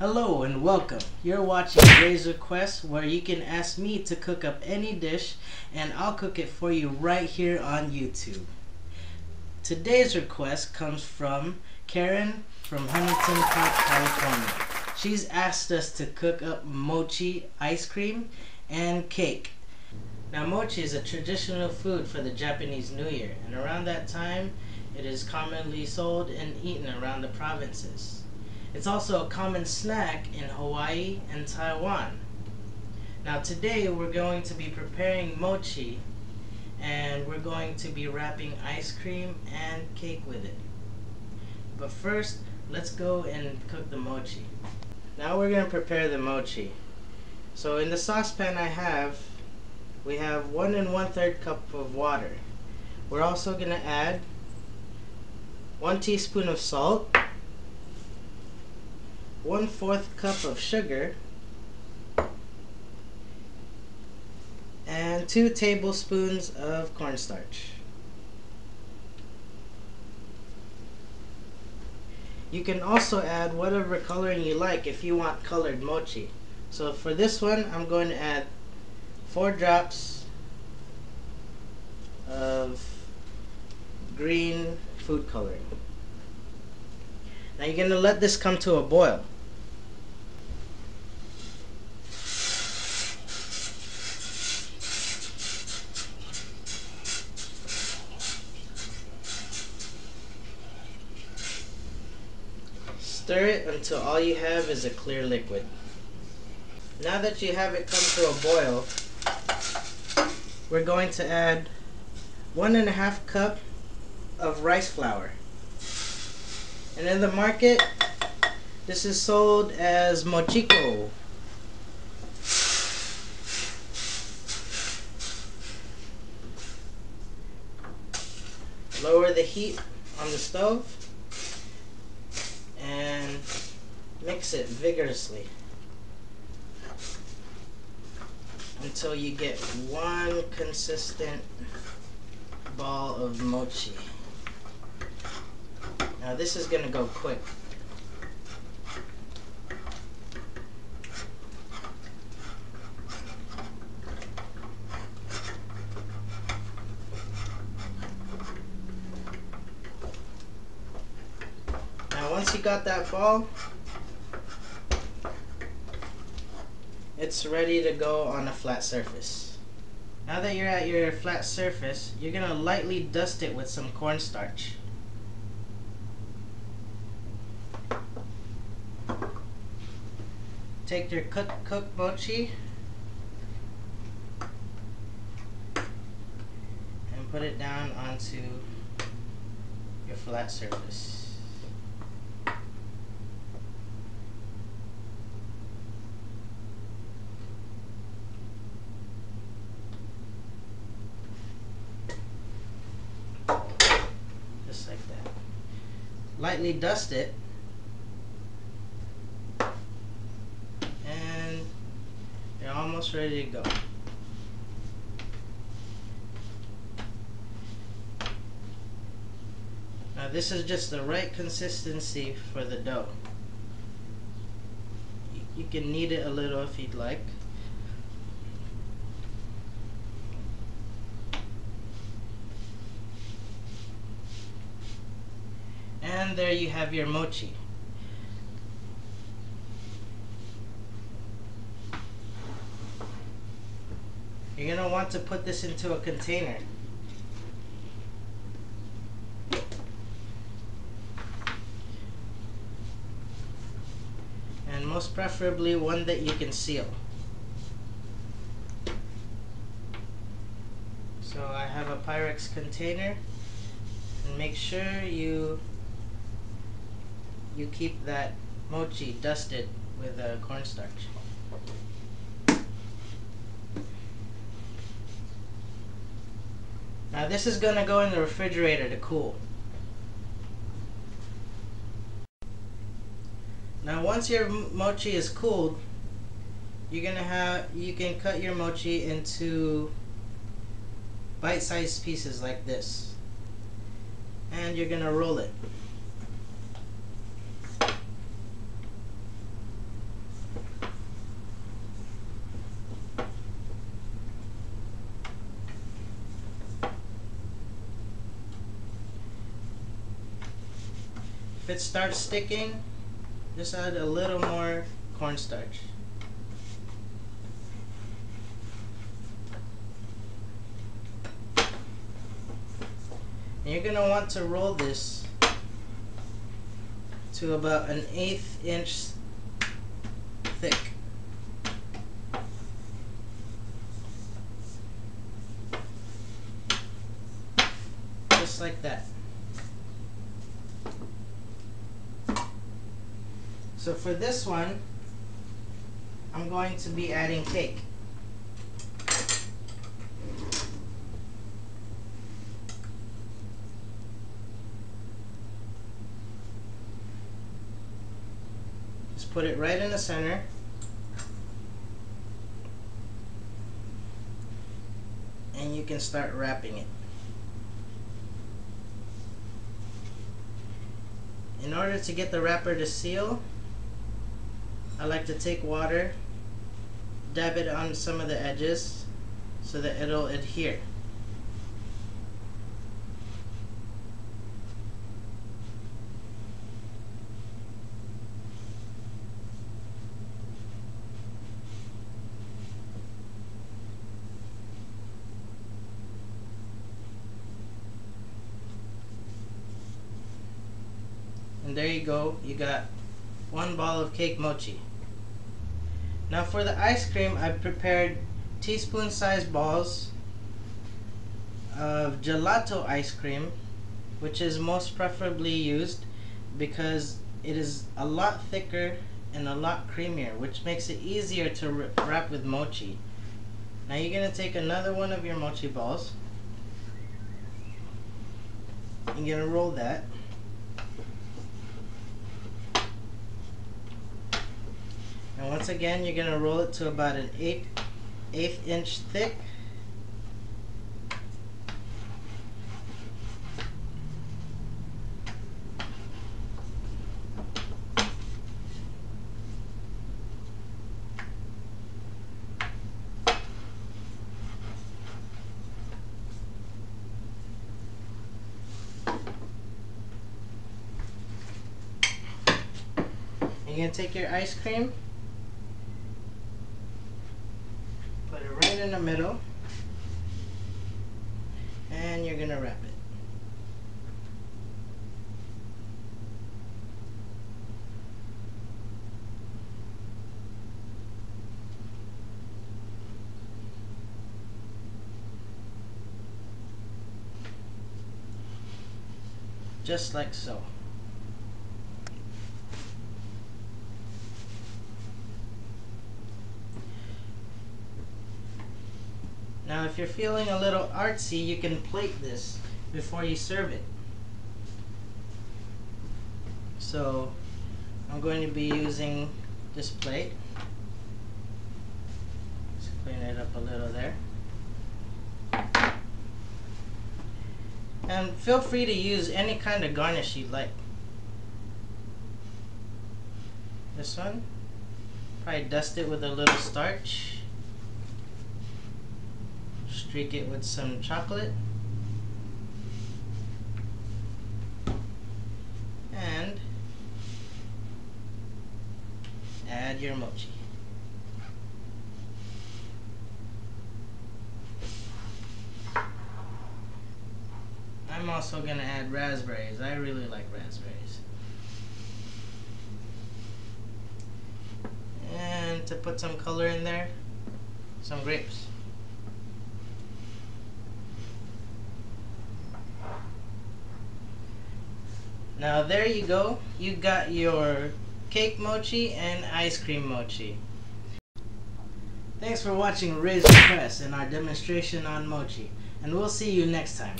Hello and welcome. You're watching Ray's Request, where you can ask me to cook up any dish and I'll cook it for you right here on YouTube. Today's request comes from Karen from Huntington Park, California. She's asked us to cook up mochi ice cream and cake. Now, mochi is a traditional food for the Japanese New Year, and around that time it is commonly sold and eaten around the provinces. It's also a common snack in Hawaii and Taiwan. Now today we're going to be preparing mochi, and we're going to be wrapping ice cream and cake with it. But first, let's go and cook the mochi. Now we're going to prepare the mochi. So in the saucepan we have 1 1/3 cup of water. We're also going to add 1 teaspoon of salt, 1/4 cup of sugar, and 2 tablespoons of cornstarch. You can also add whatever coloring you like if you want colored mochi. So for this one, I'm going to add 4 drops of green food coloring. Now you're going to let this come to a boil. Stir it until all you have is a clear liquid. Now that you have it come to a boil, we're going to add 1 1/2 cup of rice flour. And in the market, this is sold as mochiko. Lower the heat on the stove and mix it vigorously until you get one consistent ball of mochi. Now this is going to go quick. Now once you got that ball, it's ready to go on a flat surface. Now that you're at your flat surface, you're going to lightly dust it with some cornstarch. Take your cooked mochi and put it down onto your flat surface. Just like that. Lightly dust it. You're almost ready to go. Now this is just the right consistency for the dough. You can knead it a little if you'd like. And there you have your mochi. You're going to want to put this into a container. And most preferably one that you can seal. So I have a Pyrex container, and make sure you keep that mochi dusted with cornstarch. Now this is going to go in the refrigerator to cool. Now once your mochi is cooled, you can cut your mochi into bite-sized pieces like this. And you're going to roll it. If it starts sticking, just add a little more cornstarch. And you're gonna want to roll this to about an 1/8 inch thick. Just like that. So for this one, I'm going to be adding cake. Just put it right in the center. And you can start wrapping it. In order to get the wrapper to seal, I like to take water, dab it on some of the edges so that it'll adhere. And there you go, you got one ball of cake mochi. Now for the ice cream, I've prepared teaspoon-sized balls of gelato ice cream, which is most preferably used because it is a lot thicker and a lot creamier, which makes it easier to wrap with mochi. Now you're going to take another one of your mochi balls. You're going to roll that. And once again, you're going to roll it to about an 1/8 inch thick. You're going to take your ice cream, put it right in the middle, and you're going to wrap it. Just like so. Now if you're feeling a little artsy, you can plate this before you serve it. So I'm going to be using this plate. Just clean it up a little there. And feel free to use any kind of garnish you like. This one, probably dust it with a little starch. Streak it with some chocolate. And add your mochi. I'm also going to add raspberries. I really like raspberries. And to put some color in there, some grapes. Now there you go. You got your cake mochi and ice cream mochi. Thanks for watching Ray's Request and our demonstration on mochi. And we'll see you next time.